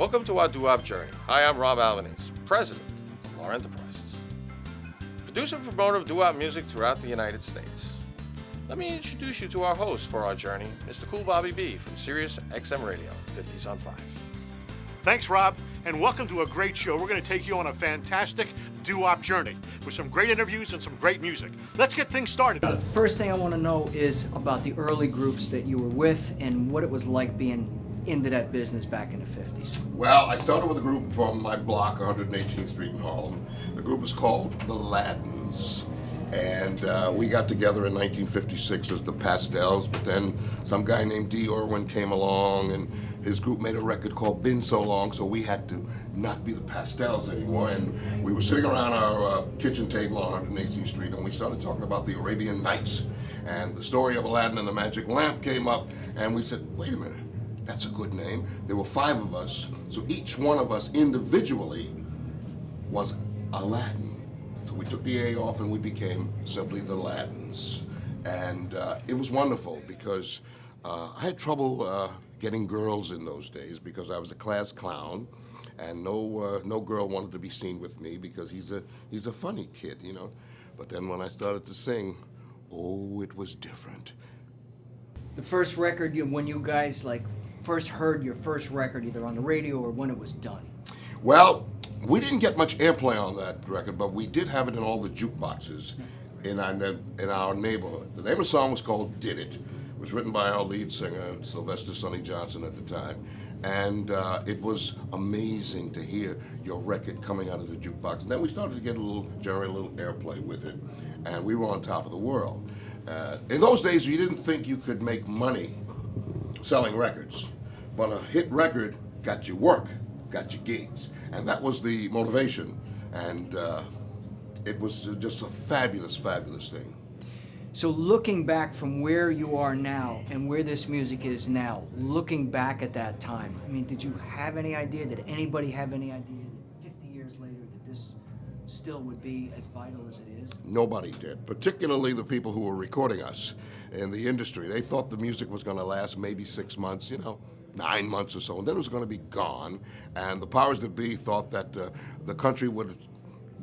Welcome to our Doo Wop Journey. Hi, I'm Rob Albanese, president of our Enterprises. Producer and promoter of doo wop music throughout the United States. Let me introduce you to our host for our journey, Mr. Cool Bobby B from Sirius XM Radio, 50s on 5. Thanks, Rob, and welcome to a great show. We're going to take you on a fantastic doo-wop journey with some great interviews and some great music. Let's get things started. The first thing I want to know is about the early groups that you were with and what it was like being into that business back in the 50s. Well, I started with a group from my block, 118th Street in Harlem. The group was called the Ladins. And we got together in 1956 as the Pastels, but then some guy named D. Irwin came along and his group made a record called Been So Long, so we had to not be the Pastels anymore. And we were sitting around our kitchen table on 118th Street and we started talking about the Arabian Nights. And the story of Aladdin and the Magic Lamp came up and we said, wait a minute, that's a good name. There were 5 of us, so each one of us individually was Aladdin. So we took the A off and we became simply the Ladins. And it was wonderful because I had trouble getting girls in those days because I was a class clown and no girl wanted to be seen with me because he's a funny kid, you know. But then when I started to sing, oh, it was different. The first record, when you guys first heard your first record either on the radio or when it was done? Well, we didn't get much airplay on that record, but we did have it in all the jukeboxes in our neighborhood. The name of the song was called Did It. It was written by our lead singer, Sylvester Sonny Johnson at the time. And it was amazing to hear your record coming out of the jukebox. And then we started to generate a little airplay with it. And we were on top of the world. In those days, you didn't think you could make money selling records. But a hit record got you work, got you gigs. And that was the motivation. And it was just a fabulous, fabulous thing. So looking back from where you are now and where this music is now, looking back at that time, I mean, did you have any idea, did anybody have any idea that 50 years later that this still would be as vital as it is? Nobody did, particularly the people who were recording us in the industry. They thought the music was going to last maybe 6 months, 9 months or so, and then it was going to be gone. And the powers that be thought that the country would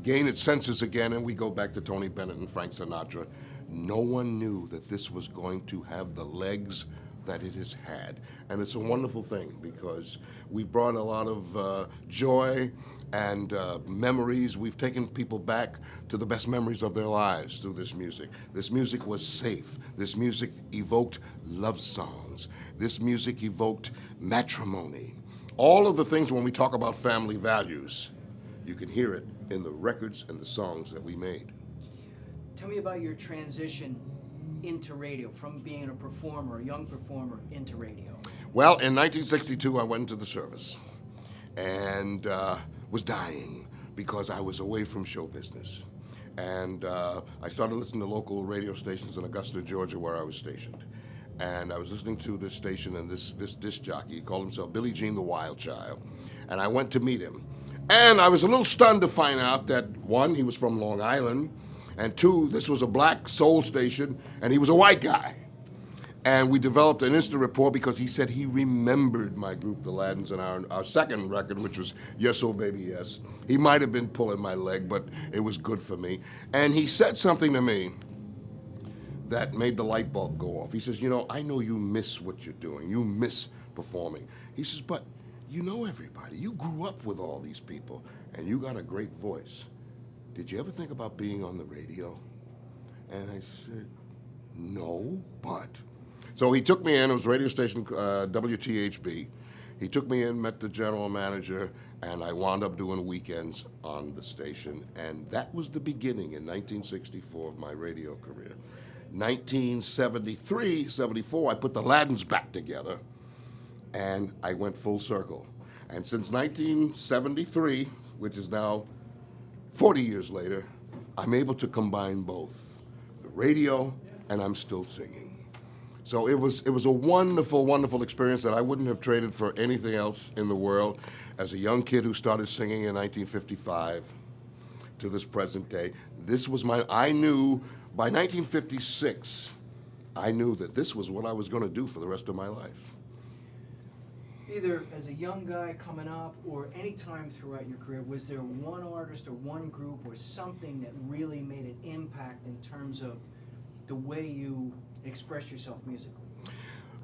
gain its senses again, and we go back to Tony Bennett and Frank Sinatra. No one knew that this was going to have the legs that it has had. And it's a wonderful thing because we've brought a lot of joy and memories. We've taken people back to the best memories of their lives through this music. This music was safe. This music evoked love songs. This music evoked matrimony. All of the things when we talk about family values, you can hear it in the records and the songs that we made. Tell me about your transition into radio, from being a performer, a young performer, into radio. Well, in 1962, I went into the service and was dying because I was away from show business. And I started listening to local radio stations in Augusta, Georgia, where I was stationed. And I was listening to this station and this disc jockey, he called himself Billie Jean the Wild Child. And I went to meet him. And I was a little stunned to find out that, 1, he was from Long Island, and 2, this was a black soul station, and he was a white guy. And we developed an instant rapport because he said he remembered my group, the Ladins, and our second record, which was Yes, Oh Baby Yes. He might have been pulling my leg, but it was good for me. And he said something to me that made the light bulb go off. He says, I know you miss what you're doing. You miss performing. He says, but you know everybody. You grew up with all these people, and you got a great voice. Did you ever think about being on the radio? And I said, no, but. So he took me in, it was a radio station, WTHB. He took me in, met the general manager, and I wound up doing weekends on the station. And that was the beginning in 1964 of my radio career. 1973, 74, I put the Ladins back together, and I went full circle. And since 1973, which is now 40 years later, I'm able to combine both the radio and I'm still singing. So it was a wonderful, wonderful experience that I wouldn't have traded for anything else in the world. As a young kid who started singing in 1955 to this present day, I knew by 1956, I knew that this was what I was going to do for the rest of my life. Either as a young guy coming up or any time throughout your career, was there one artist or one group or something that really made an impact in terms of the way you express yourself musically?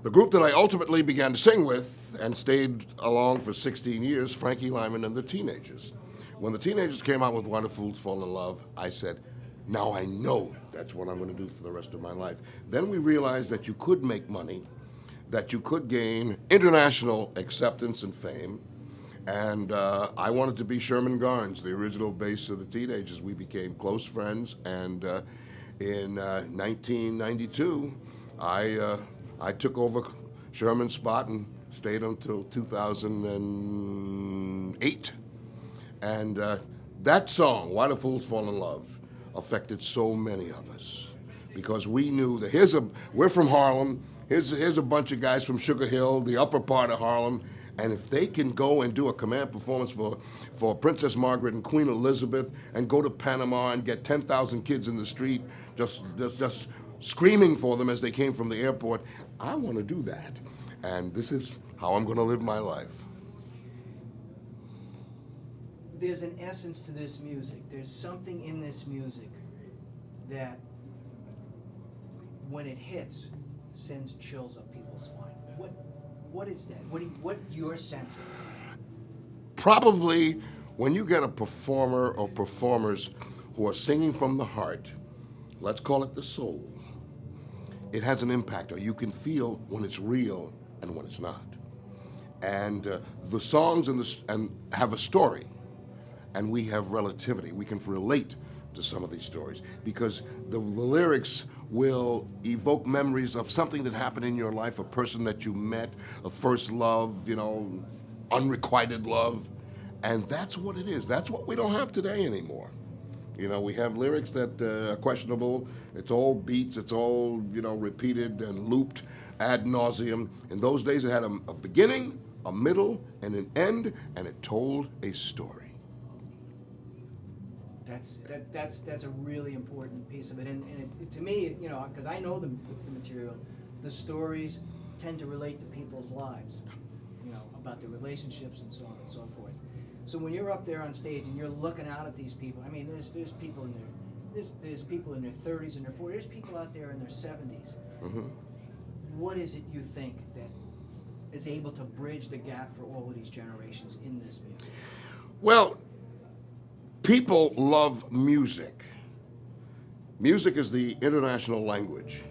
The group that I ultimately began to sing with and stayed along for 16 years, Frankie Lyman and the Teenagers. When the Teenagers came out with Why Do Fools Fall in Love, I said, now I know that's what I'm going to do for the rest of my life. Then we realized that you could make money, that you could gain international acceptance and fame. And I wanted to be Sherman Garnes, the original bass of the Teenagers. We became close friends, and in 1992, I took over Sherman's spot and stayed until 2008. And that song, Why Do Fools Fall in Love, affected so many of us, because we knew that we're from Harlem. Here's a bunch of guys from Sugar Hill, the upper part of Harlem, and if they can go and do a command performance for Princess Margaret and Queen Elizabeth and go to Panama and get 10,000 kids in the street just screaming for them as they came from the airport, I want to do that. And this is how I'm going to live my life. There's an essence to this music. There's something in this music that, when it hits, sends chills up people's spine. What is that? What's your sense of it? Probably when you get a performer or performers who are singing from the heart, let's call it the soul, it has an impact, or you can feel when it's real and when it's not. And the songs and have a story, and we have relativity. We can relate to some of these stories because the lyrics will evoke memories of something that happened in your life, a person that you met, a first love, unrequited love. And that's what it is. That's what we don't have today anymore. We have lyrics that are questionable. It's all beats. It's all, repeated and looped ad nauseum. In those days, it had a beginning, a middle, and an end, and it told a story. That's a really important piece of it, and to me, because I know the material, the stories tend to relate to people's lives, about their relationships and so on and so forth. So when you're up there on stage and you're looking out at these people, I mean, there's people in there's people in their 30s and their 40s. There's people out there in their 70s. Mm-hmm. What is it you think that is able to bridge the gap for all of these generations in this music? Well, people love music. Music is the international language.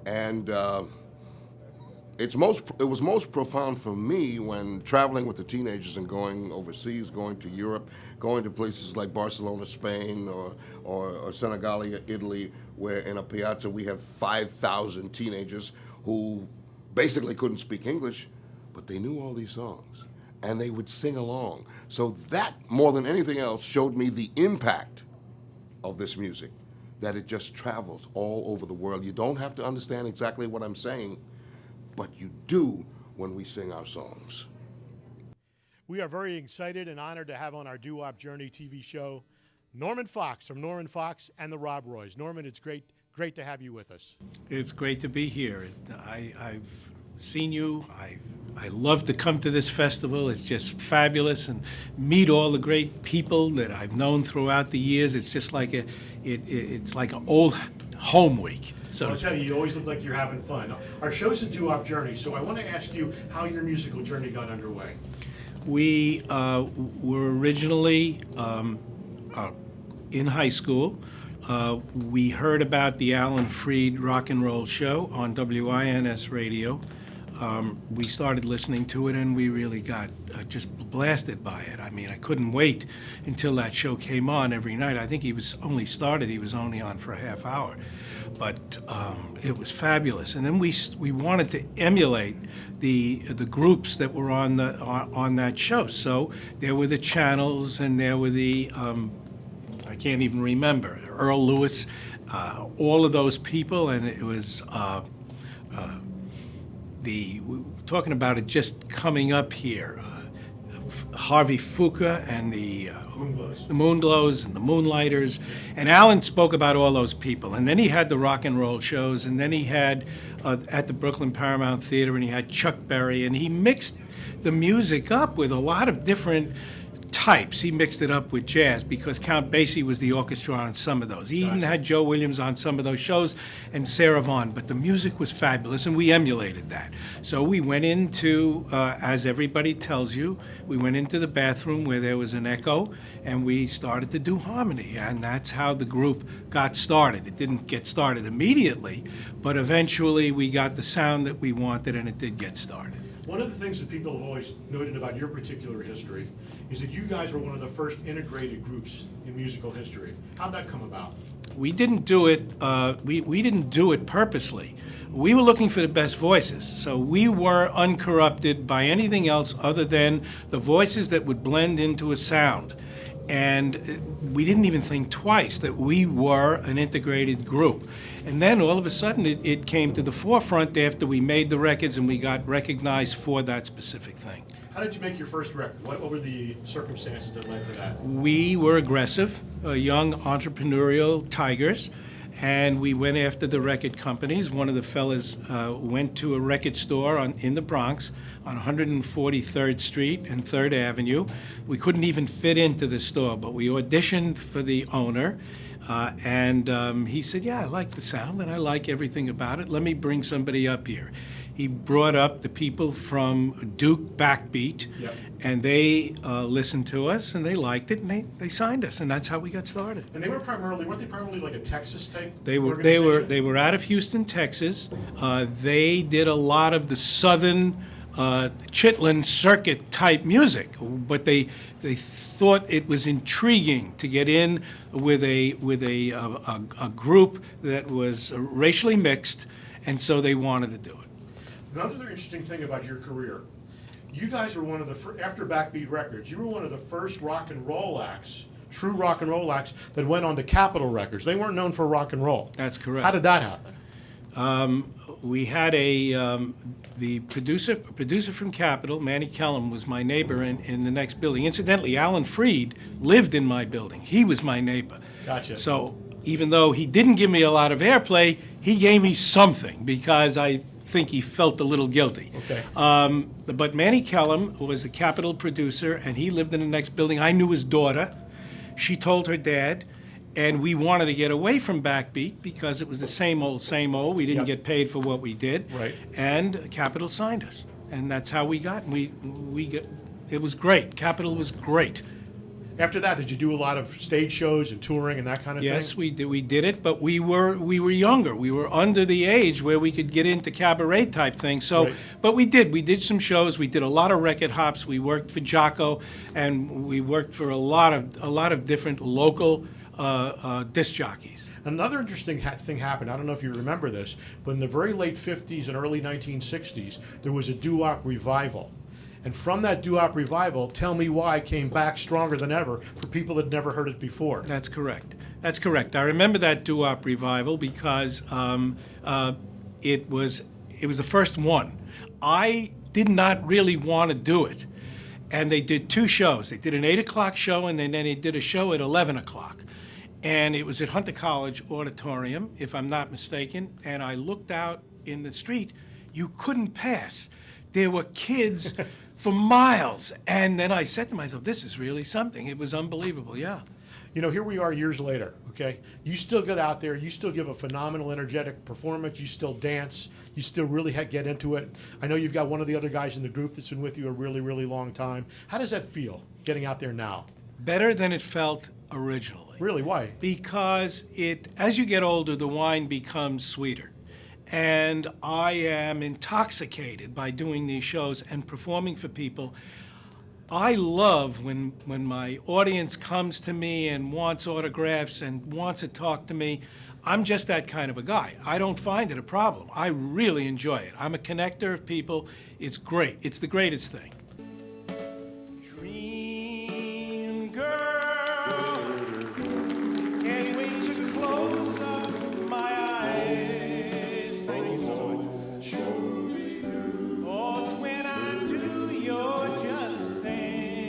And it was most profound for me when traveling with the Teenagers and going overseas, going to Europe, going to places like Barcelona, Spain, or Senigalia, Italy, where in a piazza we have 5,000 teenagers who basically couldn't speak English, but they knew all these songs. And they would sing along. So that, more than anything else, showed me the impact of this music, that it just travels all over the world. You don't have to understand exactly what I'm saying, but you do when we sing our songs. We are very excited and honored to have on our Doo Wop Journey TV show Norman Fox from Norman Fox and the Rob Roys. Norman, it's great to have you with us. It's great to be here. I've seen you. I love to come to this festival. It's just fabulous, and meet all the great people that I've known throughout the years. It's just like it's like an old home week. So I'll tell you always look like you're having fun. Our show's a Doo Wop Journey, so I want to ask you how your musical journey got underway. we were originally in high school. We heard about the Alan Freed Rock and Roll Show on WINS radio. We started listening to it, and we really got just blasted by it. I mean, I couldn't wait until that show came on every night. I think he was only on for a half hour, but it was fabulous. And then we wanted to emulate the groups that were on that show. So there were the Channels, and there were the I can't even remember, Earl Lewis, all of those people, and it was we were talking about it just coming up here. Harvey Fuqua and the Moonglows and the Moonlighters. And Alan spoke about all those people. And then he had the rock and roll shows, and then he had at the Brooklyn Paramount Theater, and he had Chuck Berry, and he mixed the music up with a lot of different types. He mixed it up with jazz because Count Basie was the orchestra on some of those. He even had Joe Williams on some of those shows and Sarah Vaughan, but the music was fabulous and we emulated that. So we went into, as everybody tells you, we went into the bathroom where there was an echo and we started to do harmony, and that's how the group got started. It didn't get started immediately, but eventually we got the sound that we wanted and it did get started. One of the things that people have always noted about your particular history is that you guys were one of the first integrated groups in musical history. How'd that come about? We didn't do it. We didn't do it purposely. We were looking for the best voices, so we were uncorrupted by anything else other than the voices that would blend into a sound. And we didn't even think twice that we were an integrated group. And then all of a sudden it came to the forefront after we made the records and we got recognized for that specific thing. How did you make your first record? What were the circumstances that led to that? We were aggressive, young entrepreneurial tigers, and we went after the record companies. One of the fellas went to a record store in the Bronx on 143rd Street and 3rd Avenue. We couldn't even fit into the store, but we auditioned for the owner. And he said, yeah, I like the sound and I like everything about it. Let me bring somebody up here. He brought up the people from Duke Backbeat, Yep. and they listened to us and they liked it and they signed us, and that's how we got started. And weren't they primarily like a Texas type They organization? were out of Houston, Texas. They did a lot of the Southern Chitlin circuit type music, but they thought it was intriguing to get in with a group that was racially mixed, and so they wanted to do it. Another interesting thing about your career, you guys were one of the, after Backbeat Records, you were one of the first rock and roll acts, true rock and roll acts, that went on to Capitol Records. They weren't known for rock and roll. That's correct. How did that happen? We had the producer from Capitol, Manny Kellum, was my neighbor in the next building. Incidentally, Alan Freed lived in my building. He was my neighbor. Gotcha. So even though he didn't give me a lot of airplay, he gave me something because I think he felt a little guilty. Okay. But Manny Kellum was the Capitol producer, and he lived in the next building. I knew his daughter. She told her dad. And we wanted to get away from Backbeat because it was the same old, same old. We didn't Yep. get paid for what we did. Right. And Capitol signed us. And that's how we got. It was great. Capitol was great. After that, did you do a lot of stage shows and touring and that kind of Yes, thing? we did it, but we were younger. We were under the age where we could get into cabaret type things. So, Right. but we did some shows. We did a lot of record hops. We worked for Jocko, and we worked for a lot of different local disc jockeys. Another interesting thing happened. I don't know if you remember this, but in the very late 50s and early 1960s, there was a doo-wop revival. And from that doo-wop revival, Tell Me Why came back stronger than ever for people that never heard it before. That's correct. That's correct. I remember that doo-wop revival because it was the first one. I did not really want to do it, and they did two shows. They did an 8 o'clock show, and then they did a show at 11 o'clock. And it was at Hunter College Auditorium, if I'm not mistaken, and I looked out in the street. You couldn't pass. There were kids for miles. And then I said to myself, this is really something. It was unbelievable, yeah. You know, here we are years later, okay? You still get out there, you still give a phenomenal, energetic performance, you still dance, you still really get into it. I know you've got one of the other guys in the group that's been with you a really, really long time. How does that feel, getting out there now? Better than it felt originally. Really, why? Because as you get older, the wine becomes sweeter. And I am intoxicated by doing these shows and performing for people. I love when my audience comes to me and wants autographs and wants to talk to me. I'm just that kind of a guy. I don't find it a problem. I really enjoy it. I'm a connector of people. It's great. It's the greatest thing. Dream girl, can't wait to close up my eyes. Thank you so much. 'Cause when I do, you're just there.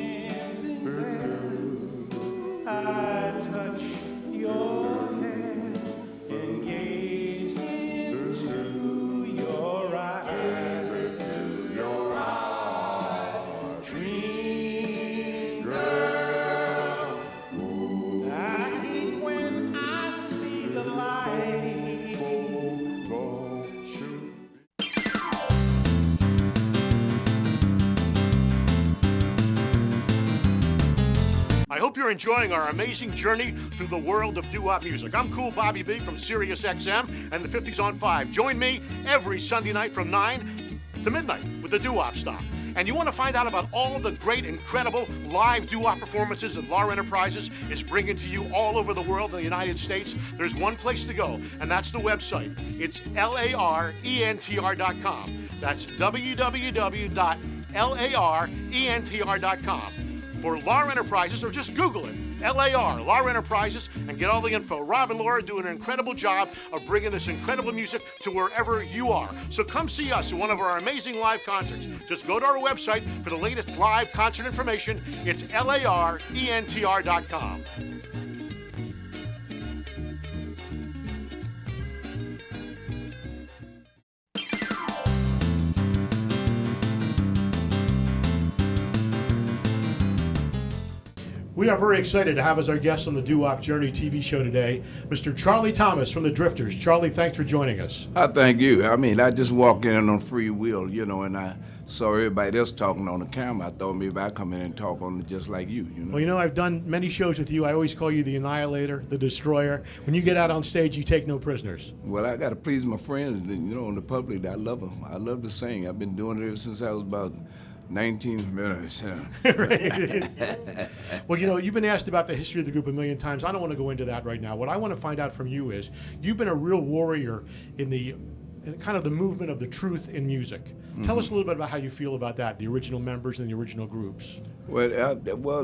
hope you're enjoying our amazing journey through the world of doo-wop music. I'm Cool Bobby B from Sirius XM and the 50s on 5. Join me every Sunday night from 9 to midnight with the doo-wop stop. And you want to find out about all the great, incredible live doo-wop performances that LAR Enterprises is bringing to you all over the world in the United States? There's one place to go, and that's the website. It's LARENTR.com. That's www.LARENTR.com. For LAR Enterprises, or just Google it, LAR Enterprises, and get all the info. Rob and Laura do an incredible job of bringing this incredible music to wherever you are. So come see us at one of our amazing live concerts. Just go to our website for the latest live concert information. It's LARENTR.com. We are very excited to have as our guest on the Doo Wop Journey TV show today, Mr. Charlie Thomas from the Drifters. Charlie, thanks for joining us. I thank you. I mean, I just walked in on free will, and I saw everybody else talking on the camera. I thought maybe I'd come in and talk on it just like you, Well, I've done many shows with you. I always call you the Annihilator, the Destroyer. When you get out on stage, you take no prisoners. Well, I got to please my friends, and the public. I love them. I love to sing. I've been doing it ever since I was about 19 minutes. Well, you've been asked about the history of the group a million times. I don't want to go into that right now. What I want to find out from you is, you've been a real warrior in kind of the movement of the truth in music. Mm-hmm. Tell us a little bit about how you feel about that, the original members and the original groups. Well,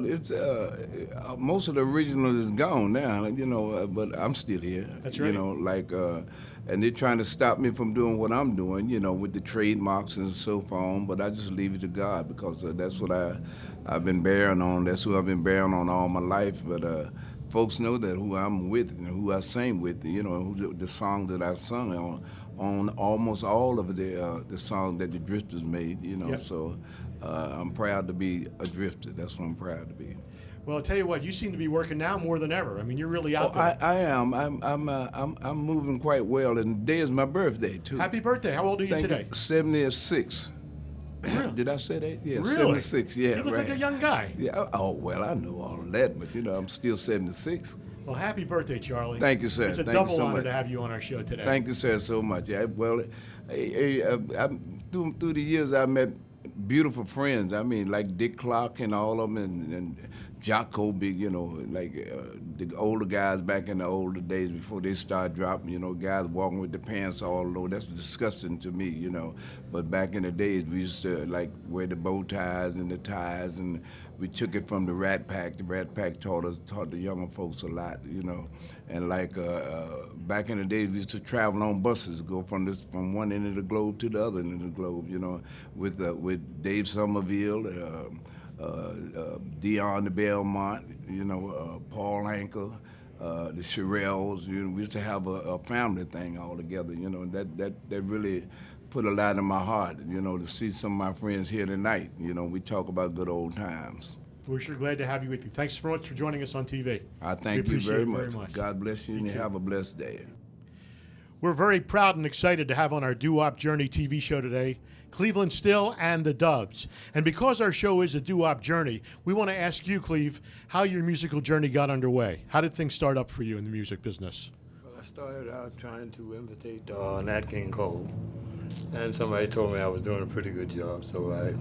it's most of the original is gone now, but I'm still here. That's right. And they're trying to stop me from doing what I'm doing, with the trademarks and so on. But I just leave it to God, because that's what I've been bearing on. That's who I've been bearing on all my life. But folks know that who I'm with and who I sing with, the song that I sung on almost all of the songs that the Drifters made, Yep. So I'm proud to be a Drifter. That's what I'm proud to be. Well, I'll tell you what, you seem to be working now more than ever. I mean, you're really out there. I am. I'm moving quite well, and today is my birthday too. Happy birthday! How old are you today? 76. Really? Did I say that? Yeah, Really? 76. Yeah, You look right. like a young guy. Yeah. Oh well, I know all of that, but I'm still 76. Well, happy birthday, Charlie. Thank you, sir. It's a Thank you double so honor much. to have you on our show today. Thank you, sir, so much. Through the years, I met beautiful friends. I mean, like Dick Clark and all of them, and Jock Kobe, the older guys back in the older days before they started dropping, guys walking with the pants all low. That's disgusting to me, But back in the days, we used to wear the bow ties and the ties, and we took it from the Rat Pack. The Rat Pack taught the younger folks a lot, And back in the days, we used to travel on buses, go from one end of the globe to the other end of the globe, with Dave Somerville, Dion the Belmont, Paul Anker, the Shirelles. We used to have a family thing all together, that really put a lot in my heart, to see some of my friends here tonight. We talk about good old times. We're sure glad to have you with you. Thanks so much for joining us on TV. I thank you very much. God bless you, and too. have a blessed day. We're very proud and excited to have on our Doo Wop Journey TV show today, Cleveland Still and the Dubs. And because our show is a Doo Wop Journey, we want to ask you, Cleve, how your musical journey got underway. How did things start up for you in the music business? Well, I started out trying to imitate Nat King Cole, and somebody told me I was doing a pretty good job, so I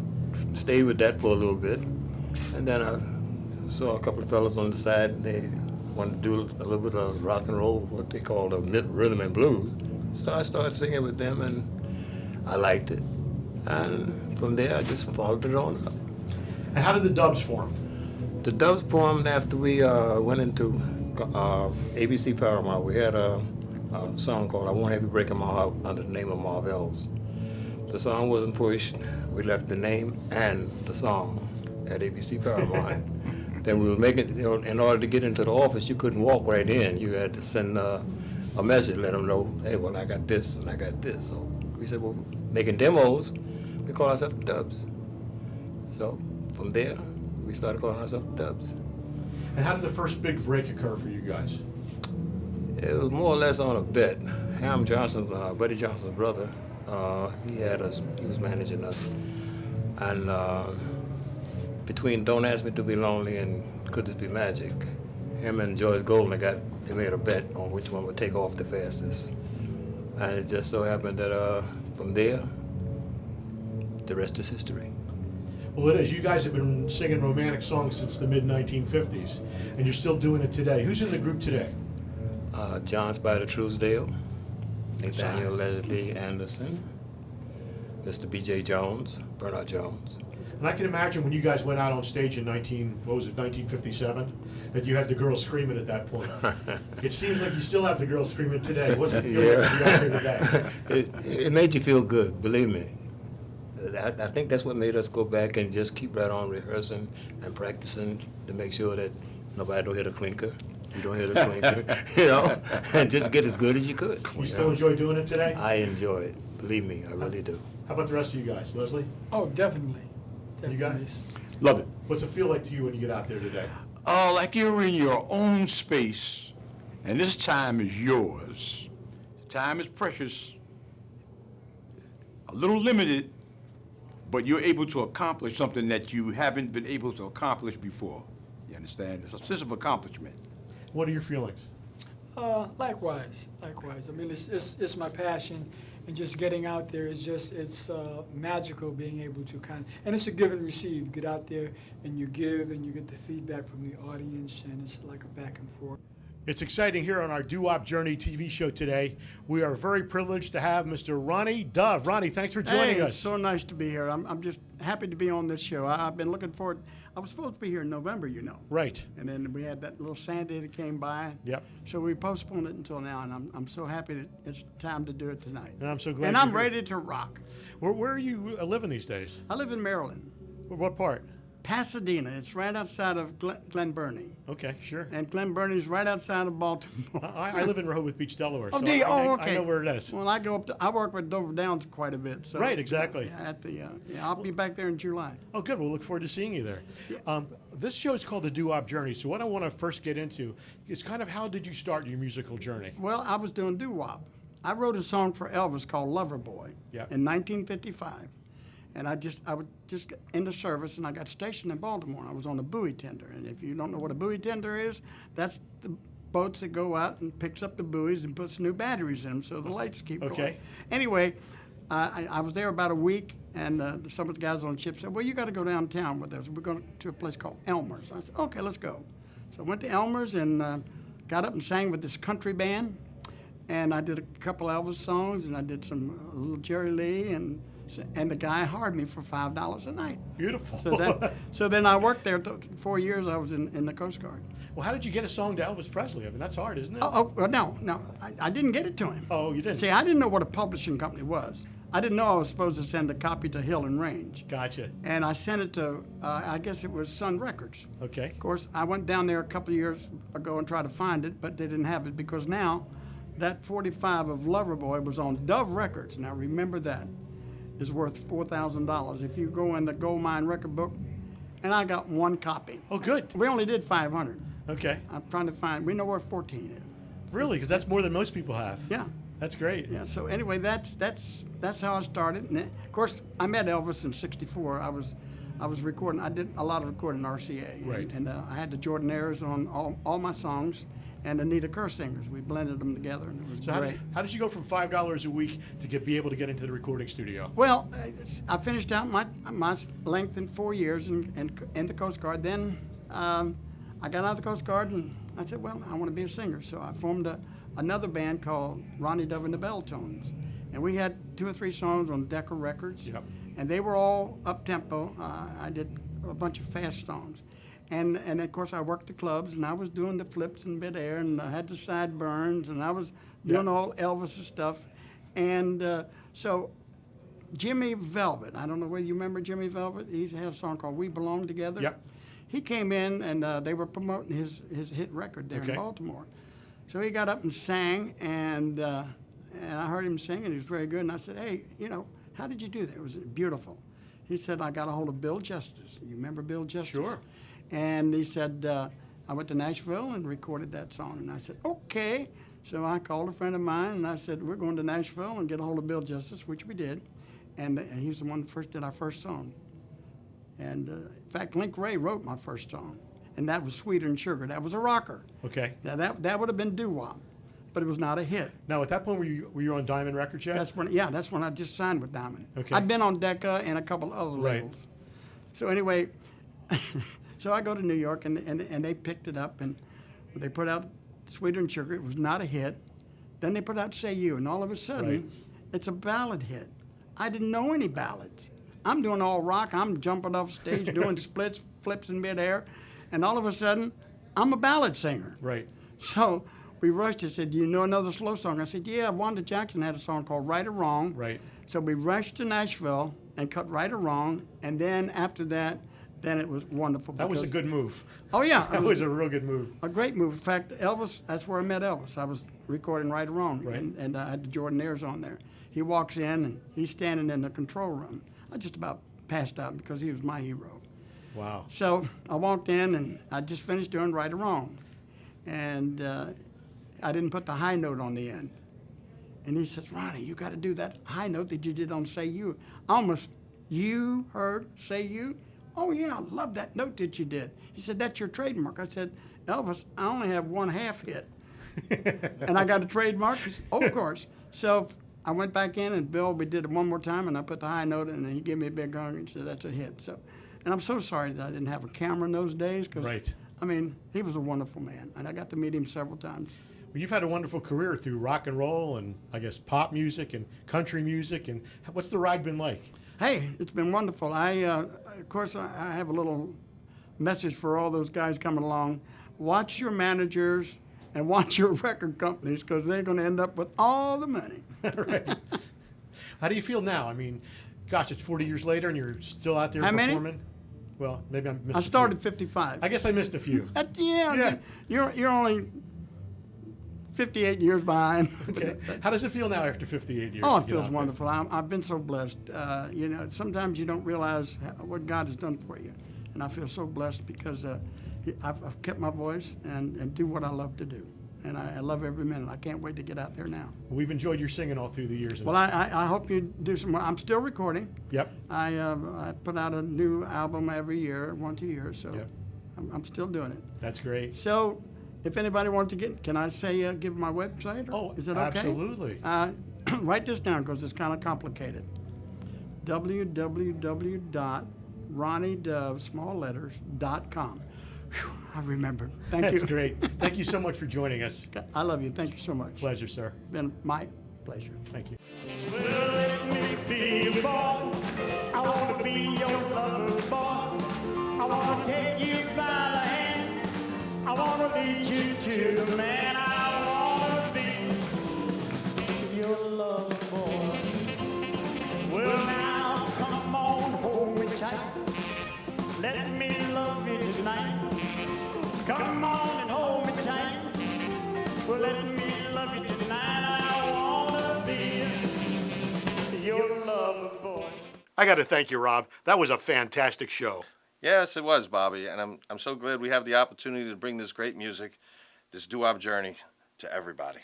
stayed with that for a little bit. And then I saw a couple of fellas on the side, and they wanted to do a little bit of rock and roll, what they call the rhythm and blues. So I started singing with them, and I liked it. And from there, I just followed it on up. And how did the Dubs form? The Dubs formed after we went into ABC Paramount. We had a song called I Won't Have You Breaking My Heart under the name of Marvell's. The song wasn't pushed. We left the name and the song at ABC Paramount. Then we were making, in order to get into the office, you couldn't walk right in. You had to send a message, let them know, hey, well, I got this and I got this. So we said, well, making demos, we call ourselves the Dubs. So from there, we started calling ourselves the Dubs. And how did the first big break occur for you guys? It was more or less on a bet. Ham Johnson, Buddy Johnson's brother, he was managing us. And between Don't Ask Me to Be Lonely and Could This Be Magic, him and George Golden they made a bet on which one would take off the fastest. And it just so happened that from there, the rest is history. Well, it is. You guys have been singing romantic songs since the mid-1950s, and you're still doing it today. Who's in the group today? John Spider Truesdale, Nathaniel Leslie Anderson, Mr. B.J. Jones, Bernard Jones. And I can imagine when you guys went out on stage in 1957, that you had the girls screaming at that point. It seems like you still have the girls screaming today. What's it feel like to be out here today? It made you feel good, believe me. I think that's what made us go back and just keep right on rehearsing and practicing to make sure that nobody don't hit a clinker. You don't hit a clinker, and just get as good as you could. You still enjoy doing it today? I enjoy it. Believe me, I really do. How about the rest of you guys? Leslie? Oh, definitely. You guys? Love it. What's it feel like to you when you get out there today? Like you're in your own space, and this time is yours. Time is precious, a little limited, but you're able to accomplish something that you haven't been able to accomplish before. You understand? It's a sense of accomplishment. What are your feelings? Likewise. I mean, it's my passion, and just getting out there is it's magical being able to and it's a give and receive. Get out there and you give, and you get the feedback from the audience, and it's like a back and forth. It's exciting here on our Doo Wop Journey TV show today. We are very privileged to have Mr. Ronnie Dove. Ronnie, thanks for joining us. It's so nice to be here. I'm just happy to be on this show. I've been looking forward. I was supposed to be here in November, Right. And then we had that little Sandy that came by. Yep. So we postponed it until now, and I'm so happy that it's time to do it tonight. And I'm so glad And you're I'm here. ready to rock. Where are you living these days? I live in Maryland, What part? Pasadena. It's right outside of Glen Burnie. Okay, sure. And Glen Burnie's right outside of Baltimore. I live in Rehoboth Beach, Delaware. Oh, so do you? I Okay. know where it is. Well, I work with Dover Downs quite a bit. So Right, exactly. I'll be back there in July. Oh, good. We'll look forward to seeing you there. This show is called the Doo Wop Journey. So what I want to first get into is kind of how did you start your musical journey? Well, I was doing doo-wop. I wrote a song for Elvis called Lover Boy in 1955. And I was just in the service, and I got stationed in Baltimore. I was on a buoy tender. And if you don't know what a buoy tender is, that's the boats that go out and picks up the buoys and puts new batteries in them so the lights keep going. Anyway, I was there about a week, and some of the guys on the ship said, well, you got to go downtown with us. We're going to a place called Elmer's. I said, okay, let's go. So I went to Elmer's and got up and sang with this country band. And I did a couple Elvis songs, and I did some little Jerry Lee, and the guy hired me for $5 a night. Beautiful. So then I worked there 4 years. I was in the Coast Guard. Well, how did you get a song to Elvis Presley? I mean, that's hard, isn't it? No, I didn't get it to him. Oh, you didn't? See, I didn't know what a publishing company was. I didn't know I was supposed to send a copy to Hill and Range. Gotcha. And I sent it to, I guess it was Sun Records. Okay. Of course, I went down there a couple of years ago and tried to find it, but they didn't have it because now that 45 of Loverboy was on Dove Records. Now remember that. Is worth $4,000 if you go in the Gold Mine record book, and I got one copy. Oh, good. We only did 500. Okay. I'm trying to find. We know where 14 is. Really? Because that's more than most people have. Yeah. That's great. Yeah. So anyway, that's how I started. And of course, I met Elvis in '64. I was recording. I did a lot of recording in RCA. Right. And I had the Jordanaires on all my songs, and Anita Kerr singers. We blended them together, and it was great. How did you go from $5 a week to be able to get into the recording studio? Well, I finished out my length in 4 years in the Coast Guard. Then I got out of the Coast Guard, and I said, well, I want to be a singer. So I formed another band called Ronnie Dove and the Belltones. And we had 2 or 3 songs on Decca Records. Yep. And they were all up-tempo. I did a bunch of fast songs. And of course, I worked the clubs, and I was doing the flips in midair, and I had the sideburns, and I was doing all Elvis' stuff. And so Jimmy Velvet, I don't know whether you remember Jimmy Velvet. He had a song called We Belong Together. Yep. He came in, and they were promoting his hit record there in Baltimore. So he got up and sang, and I heard him sing, and he was very good. And I said, hey, how did you do that? It was beautiful. He said, I got a hold of Bill Justice. You remember Bill Justice? Sure. And he said, I went to Nashville and recorded that song. And I said, okay. So I called a friend of mine, and I said, we're going to Nashville and get a hold of Bill Justice, which we did. And he's the one that first did our first song. And in fact, Link Ray wrote my first song, and that was Sweeter Than Sugar. That was a rocker. Okay. Now that would have been Doo Wop, but it was not a hit. Now, at that point, were you on Diamond Records yet? That's when I just signed with Diamond. Okay. I'd been on Decca and a couple other labels. So anyway, so I go to New York, and they picked it up, and they put out Sweeter Than Sugar. It was not a hit. Then they put out Say You, and all of a sudden, it's a ballad hit. I didn't know any ballads. I'm doing all rock. I'm jumping off stage, doing splits, flips in midair, and all of a sudden, I'm a ballad singer. Right. So we rushed and said, "Do you know another slow song?" I said, "Yeah, Wanda Jackson had a song called Right or Wrong." Right. So we rushed to Nashville and cut Right or Wrong, and then after that, then it was wonderful. That was a good move. Oh, yeah. That was a real good move. A great move. In fact, Elvis, that's where I met Elvis. I was recording Right or Wrong, Right. and I had the Jordanaires on there. He walks in, and he's standing in the control room. I just about passed out because he was my hero. Wow. So I walked in, and I just finished doing Right or Wrong. And I didn't put the high note on the end. And he says, "Ronnie, you got to do that high note that you did on Say You." You heard Say You? "Oh, yeah, I love that note that you did." He said, "That's your trademark." I said, "Elvis, I only have one half hit." And I got a trademark? He said, "Oh, of course." So I went back in, and Bill, we did it one more time, and I put the high note in, and he gave me a big hug and said, "That's a hit." So, and I'm so sorry that I didn't have a camera in those days, because, Right. I mean, he was a wonderful man, and I got to meet him several times. Well, you've had a wonderful career through rock and roll and, I guess, pop music and country music. And what's the ride been like? Hey, it's been wonderful. Of course, I have a little message for all those guys coming along. Watch your managers and watch your record companies, because they're going to end up with all the money. Right. How do you feel now? I mean, gosh, it's 40 years later and you're still out there How many? performing? Well, maybe I missed I a few. started 55. I guess I missed a few. Yeah. You're only 58 years behind. Okay. How does it feel now after 58 years? Oh, to it get feels out there? wonderful. I've been so blessed. Sometimes you don't realize what God has done for you. And I feel so blessed because I've kept my voice and do what I love to do. And I love every minute. I can't wait to get out there now. We've enjoyed your singing all through the years. Well, I hope you do some more. I'm still recording. Yep. I put out a new album every year, once a year, so Yep. I'm still doing it. That's great. So if anybody wants to can I say, give my website? Or is it okay? Absolutely. Write this down because it's kind of complicated. www.ronniedove.com. I remembered. Thank you. That's great. Thank you so much for joining us. I love you. Thank you so much. Pleasure, sir. Been my pleasure. Thank you. Well, let me be a boy. I want to be your lover, boy. I want to take you by the hand. I want to lead you to the man I want to be. Your lover, boy. Well, now come on, hold me tight. Let me love you tonight. Come on and hold me tight. Well, let me love you tonight. I want to be your lover, boy. I got to thank you, Rob. That was a fantastic show. Yes, it was, Bobby, and I'm so glad we have the opportunity to bring this great music, this doo-wop journey, to everybody.